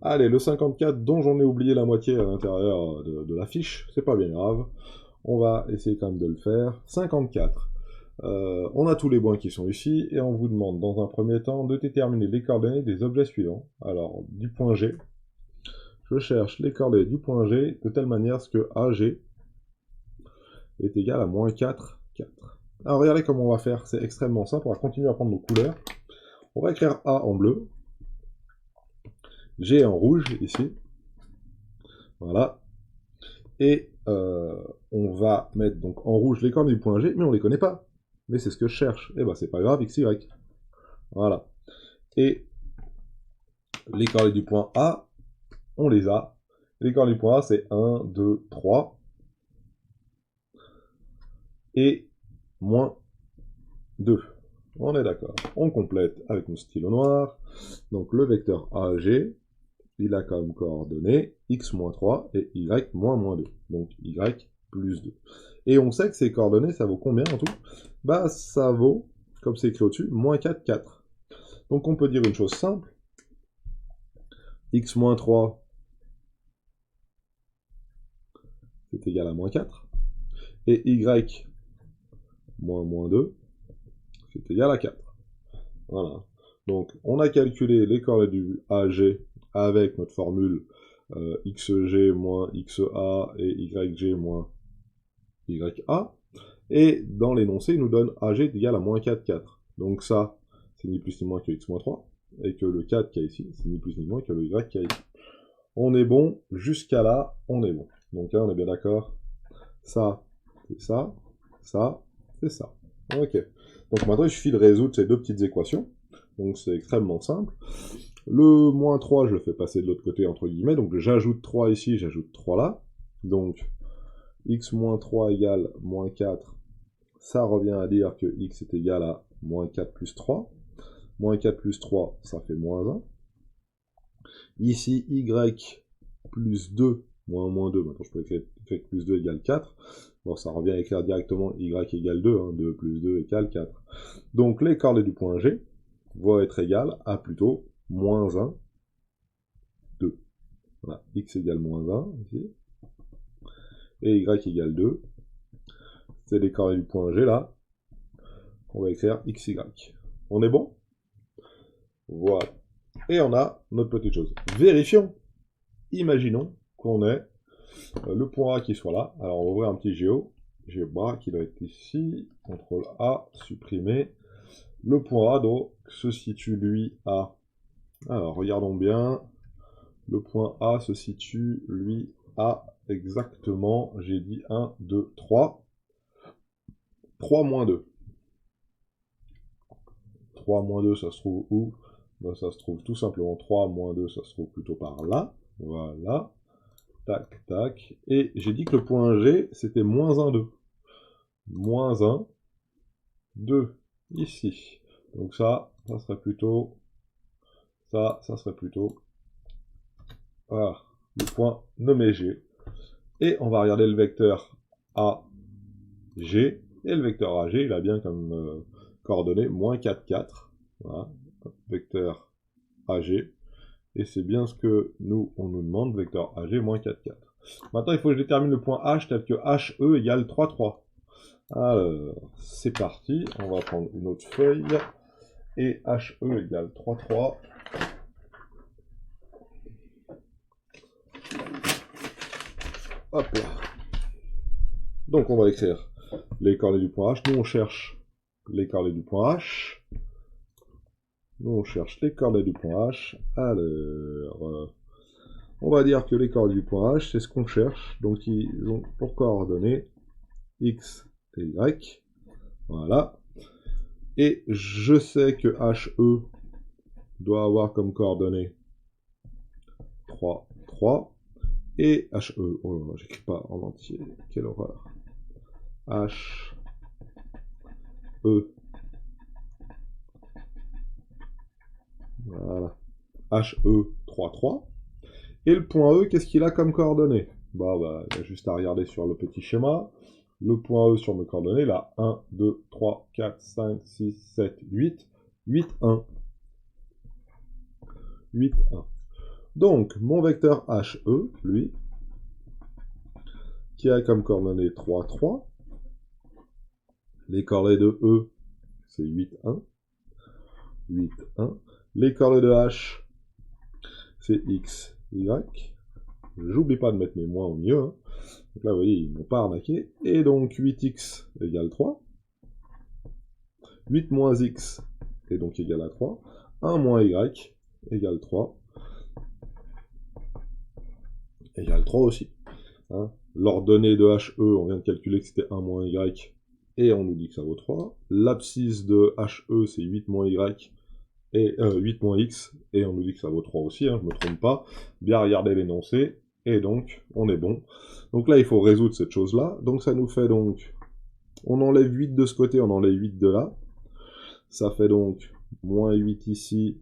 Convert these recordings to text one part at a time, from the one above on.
Allez, le 54, dont j'en ai oublié la moitié à l'intérieur de la fiche, c'est pas bien grave. On va essayer quand même de le faire. 54. On a tous les points qui sont ici, et on vous demande dans un premier temps de déterminer les coordonnées des objets suivants. Alors, du point G, je cherche les coordonnées du point G de telle manière que AG est égal à moins 4, 4. Alors, regardez comment on va faire, c'est extrêmement simple, on va continuer à prendre nos couleurs. On va écrire A en bleu, G en rouge, ici. Voilà. Et on va mettre donc en rouge les coordonnées du point G, mais on les connaît pas. Mais c'est ce que je cherche. Et ben c'est pas grave, x, y. Voilà. Et les coordonnées du point A, on les a. Les coordonnées du point A, c'est 1, 2, 3. Et moins 2. On est d'accord. On complète avec mon stylo noir. Donc le vecteur AG, il a comme coordonnées x-3 et y-2. Donc y plus 2. Et on sait que ces coordonnées, ça vaut combien en tout? Bah ça vaut, comme c'est écrit au-dessus, moins 4, 4. Donc on peut dire une chose simple. x-3, c'est égal à moins 4. Et y moins 2, c'est égal à 4. Voilà. Donc on a calculé les coordonnées du AG avec notre formule xg moins xa et yg moins ya. Et dans l'énoncé, il nous donne AG est égal à moins 4, 4. Donc ça, c'est ni plus ni moins que x-3. Et que le 4 qu'il y a ici, c'est ni plus ni moins que le y qu'il y a ici. On est bon, jusqu'à là, on est bon. Donc là, on est bien d'accord. Ça, c'est ça. Ça, c'est ça. Ok. Donc maintenant, il suffit de résoudre ces deux petites équations. Donc c'est extrêmement simple. Le moins 3, je le fais passer de l'autre côté, entre guillemets. Donc j'ajoute 3 ici, j'ajoute 3 là. Donc x moins 3 égale moins 4. Ça revient à dire que x est égal à moins 4 plus 3. Moins 4 plus 3, ça fait moins 1. Ici, y plus 2, moins 2. Maintenant, je peux écrire plus 2 égale 4. Bon, ça revient à écrire directement y égale 2. Hein, 2 plus 2 égale 4. Donc, les coordonnées du point G vont être égales à plutôt moins 1, 2. Voilà, x égale moins 1, ici. Et y égale 2. C'est les coordonnées du point G, là. On va écrire xy. On est bon? Voilà. Et on a notre petite chose. Vérifions. Imaginons qu'on ait le point A qui soit là. Alors on va ouvrir un petit GeoBra qui doit être ici. CTRL A, supprimer. Le point A donc se situe lui à... Alors regardons bien. Le point A se situe lui à exactement, j'ai dit 1, 2, 3. 3 moins 2. 3 moins 2, ça se trouve où? Ben, ça se trouve tout simplement 3 moins 2, ça se trouve plutôt par là. Voilà. Tac, tac. Et j'ai dit que le point G, c'était moins 1, 2. Moins 1, 2. Ici. Donc ça serait plutôt... ça serait plutôt... voilà. Le point nommé G. Et on va regarder le vecteur AG. Et le vecteur AG, il a bien comme coordonnée moins 4, 4. Voilà. Vecteur AG. Et c'est bien ce que on nous demande, vecteur AG moins 4, 4. Maintenant, il faut que je détermine le point H tel que HE égale 3, 3. Alors, c'est parti. On va prendre une autre feuille. Et HE égale 3, 3. Hop là. Donc, on va écrire les coordonnées du point H. Nous, on cherche les coordonnées du point H. Nous, on cherche les coordonnées du point H. Alors, on va dire que les coordonnées du point H, c'est ce qu'on cherche. Donc, ils ont pour coordonnées X et Y. Voilà. Et je sais que HE doit avoir comme coordonnées 3, 3. Et HE, oh là là, j'écris pas en entier, quelle horreur. HE. Voilà. HE 3, 3. Et le point E, qu'est-ce qu'il a comme coordonnées? Bah, il y a juste à regarder sur le petit schéma. Le point E sur mes coordonnées, là, 1, 2, 3, 4, 5, 6, 7, 8. 8, 1. 8, 1. Donc, mon vecteur HE, lui, qui a comme coordonnées 3, 3. Les coordonnées de E, c'est 8, 1. 8, 1. Les coordonnées de H, c'est X, Y. J'oublie pas de mettre mes moins au milieu. Hein. Donc là, vous voyez, ils m'ont pas arnaqué. Et donc, 8x égale 3. 8 moins x est donc égal à 3. 1 moins y égale 3. Égale 3 aussi. Hein. L'ordonnée de HE, on vient de calculer que c'était 1 moins y. Et on nous dit que ça vaut 3. L'abscisse de HE, c'est 8 moins y. Et 8 moins x. Et on nous dit que ça vaut 3 aussi. Hein, je me trompe pas. Bien regarder l'énoncé. Et donc, on est bon. Donc là, il faut résoudre cette chose-là. Donc ça nous fait donc... On enlève 8 de ce côté, on enlève 8 de là. Ça fait donc moins 8 ici,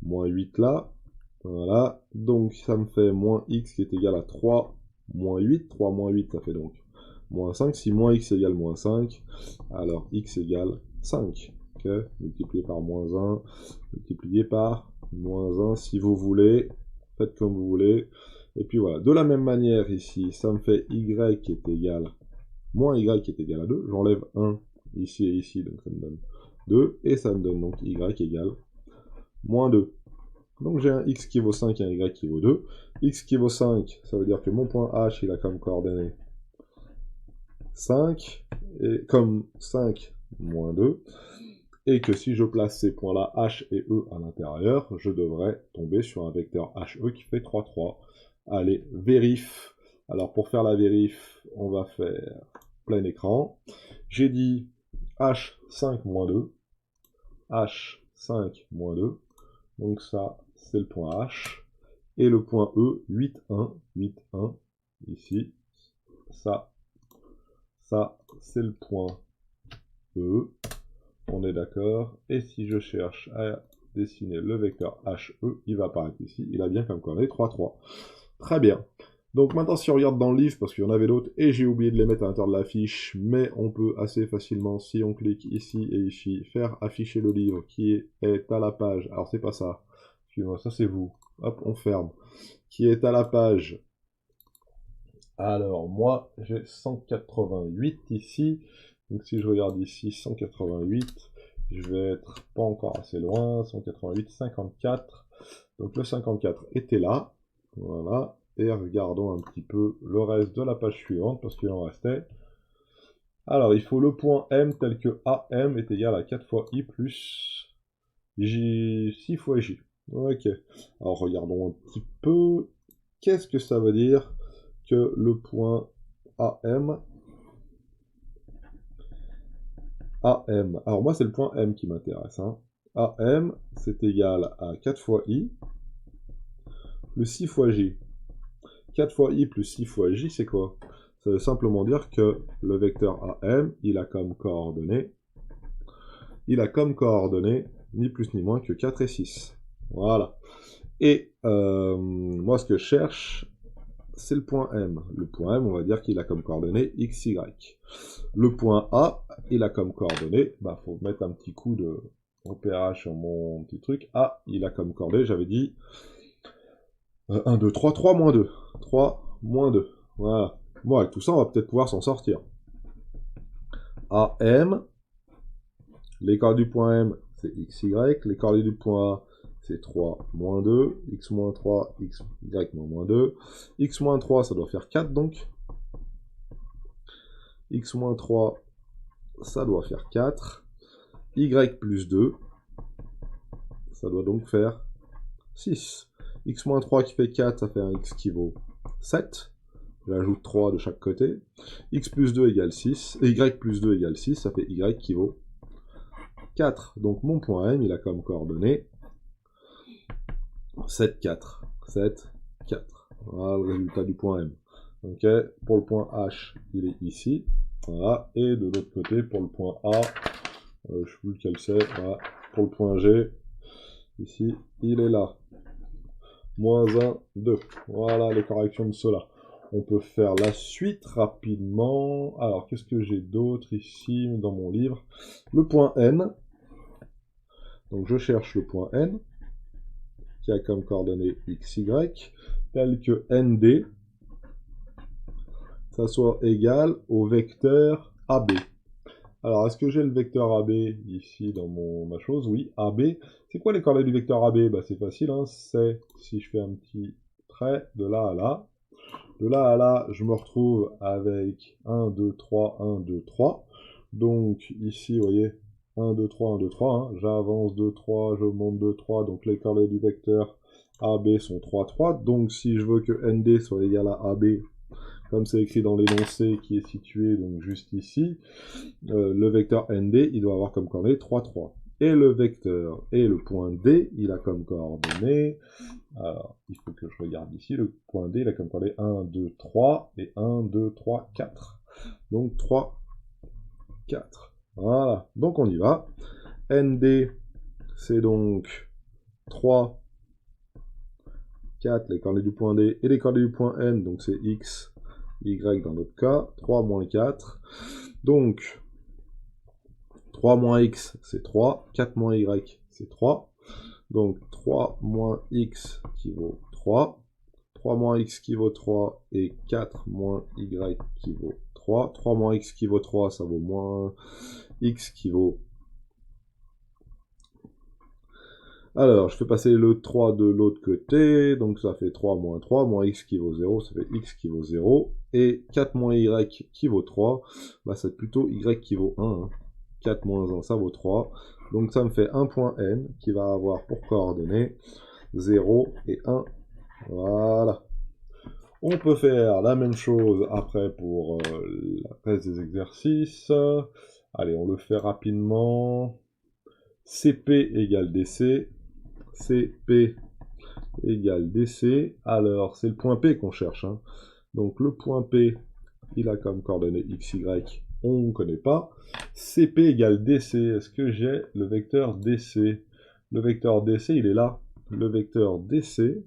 moins 8 là. Voilà. Donc ça me fait moins x qui est égal à 3 moins 8. 3 moins 8, ça fait donc moins 5. Si moins x égale moins 5, alors x égale 5. Okay. Multiplié par moins 1, multiplié par moins 1 si vous voulez. Faites comme vous voulez. Et puis voilà. De la même manière ici, ça me fait y qui est égal moins y qui est égal à 2. J'enlève 1 ici et ici, donc ça me donne 2. Et ça me donne donc y égale moins 2. Donc j'ai un x qui vaut 5 et un y qui vaut 2. X qui vaut 5, ça veut dire que mon point H, il a comme coordonnée 5, et comme 5 moins 2. Et que si je place ces points-là, H et E à l'intérieur, je devrais tomber sur un vecteur HE qui fait 3, 3. Allez, vérif. Alors pour faire la vérif, on va faire plein écran. J'ai dit H5 moins 2. H5 moins 2. Donc ça, c'est le point H. Et le point E, 8, 1. 8, 1. Ici. Ça, c'est le point E. On est d'accord. Et si je cherche à dessiner le vecteur HE, il va apparaître ici. Il a bien comme coordonnée 3, 3. Très bien. Donc maintenant, si on regarde dans le livre, parce qu'il y en avait d'autres, et j'ai oublié de les mettre à l'intérieur de la fiche, mais on peut assez facilement, si on clique ici et ici, faire afficher le livre qui est à la page. Alors c'est pas ça. Excusez-moi, ça c'est vous. Hop, on ferme. Qui est à la page. Alors moi, j'ai 188 ici. Donc si je regarde ici, 188, je vais être pas encore assez loin. 188, 54. Donc le 54 était là. Voilà. Et regardons un petit peu le reste de la page suivante, parce qu'il en restait. Alors, il faut le point M tel que AM est égal à 4 fois I plus J, 6 fois J. Ok. Alors, regardons un petit peu. Qu'est-ce que ça veut dire que le point AM... AM. Alors, moi, c'est le point M qui m'intéresse. Hein. AM, c'est égal à 4 fois I plus 6 fois J. 4 fois I plus 6 fois J, c'est quoi? Ça veut simplement dire que le vecteur AM, il a comme coordonnées ni plus ni moins que 4 et 6. Voilà. Et moi, ce que je cherche, c'est le point M. Le point M, on va dire qu'il a comme coordonnées x, y. Le point A, il a comme coordonnées, bah, faut mettre un petit coup de repérage sur mon petit truc. A, il a comme coordonnées, j'avais dit 1, 2, 3, 3 moins 2. 3 moins 2. Voilà. Bon, avec tout ça, on va peut-être pouvoir s'en sortir. AM, les coordonnées du point M, c'est x, y. Les coordonnées du point A, c'est 3 moins 2. X moins 3, x, y moins 2. X moins 3, ça doit faire 4, donc. X moins 3, ça doit faire 4. Y plus 2, ça doit donc faire 6. X moins 3 qui fait 4, ça fait un x qui vaut 7. J'ajoute 3 de chaque côté. X plus 2 égale 6. Et Y plus 2 égale 6, ça fait Y qui vaut 4. Donc mon point M, il a comme coordonnée 7, 4. 7, 4. Voilà le résultat du point M. Ok, pour le point H, il est ici. Voilà, et de l'autre côté, pour le point A, je ne sais plus lequel c'est, voilà. Pour le point G, ici, il est là. Moins 1, 2. Voilà les corrections de cela. On peut faire la suite rapidement. Alors, qu'est-ce que j'ai d'autre ici dans mon livre? Le point N. Donc, je cherche le point N. qui a comme coordonnée xy, tel que ND, ça soit égal au vecteur AB. Alors, est-ce que j'ai le vecteur AB ici dans ma chose? Oui, AB. C'est quoi les coordonnées du vecteur AB? Bah, c'est facile, hein. C'est, si je fais un petit trait de là à là, de là à là, je me retrouve avec 1, 2, 3, 1, 2, 3. Donc, ici, vous voyez, 1, 2, 3, 1, 2, 3. Hein. J'avance 2, 3, je monte 2, 3. Donc, les coordonnées du vecteur AB sont 3, 3. Donc, si je veux que ND soit égal à AB, comme c'est écrit dans l'énoncé qui est situé donc juste ici, le vecteur ND, il doit avoir comme coordonnée 3, 3. Et le vecteur, et le point D, il a comme coordonnée, alors, il faut que je regarde ici, le point D, il a comme coordonnée 1, 2, 3, et 1, 2, 3, 4. Donc 3, 4. Voilà, donc on y va. ND, c'est donc 3, 4, les coordonnées du point D, et les coordonnées du point N, donc c'est X, Y dans notre cas, 3 moins 4. Donc, 3 moins X, c'est 3, 4 moins Y, c'est 3. Donc, 3 moins X qui vaut 3, 3 moins X qui vaut 3, et 4 moins Y qui vaut 3. 3 moins X qui vaut 3, ça vaut moins X qui vaut... Alors, je fais passer le 3 de l'autre côté, donc ça fait 3 moins X qui vaut 0, ça fait X qui vaut 0, et 4 moins Y qui vaut 3, bah c'est plutôt Y qui vaut 1, hein. 4 moins 1, ça vaut 3, donc ça me fait un point N qui va avoir pour coordonnées 0 et 1, voilà. On peut faire la même chose après pour la reste des exercices. Allez, on le fait rapidement. CP égale DC. CP égale DC. Alors, c'est le point P qu'on cherche. Hein. Donc, le point P, il a comme coordonnée XY, on ne connaît pas. CP égale DC. Est-ce que j'ai le vecteur DC? Le vecteur DC, il est là. Le vecteur DC,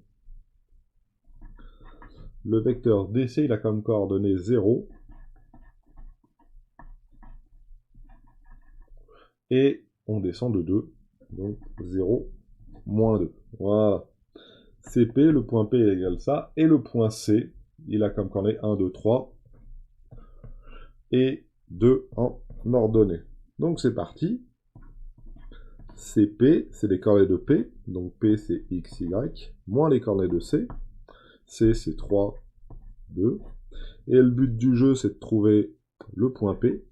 il a comme coordonnée 0. Et on descend de 2. Donc, 0, moins 2. Voilà. CP, le point P égale ça. Et le point C, il a comme coordonnée 1, 2, 3. Et 2 en ordonnée. Donc, c'est parti. CP, c'est les coordonnées de P. Donc, P, c'est X, Y. Moins les coordonnées de C. C, c'est 3, 2. Et le but du jeu, c'est de trouver le point P.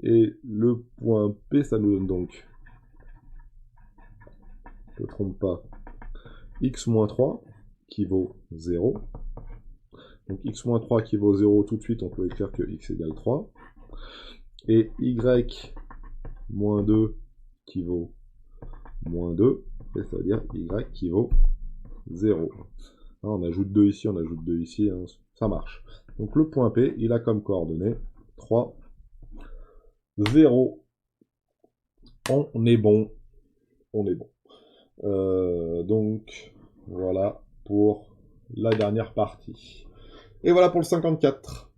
Et le point P, ça nous donne donc, je ne me trompe pas, x moins 3 qui vaut 0. Donc x moins 3 qui vaut 0, tout de suite on peut écrire que x égale 3. Et y moins 2 qui vaut moins 2, et ça veut dire y qui vaut 0. Là, on ajoute 2 ici, on ajoute 2 ici, hein, ça marche. Donc le point P, il a comme coordonnée 3, 0. On est bon. On est bon. Donc, voilà pour la dernière partie. Et voilà pour le 54.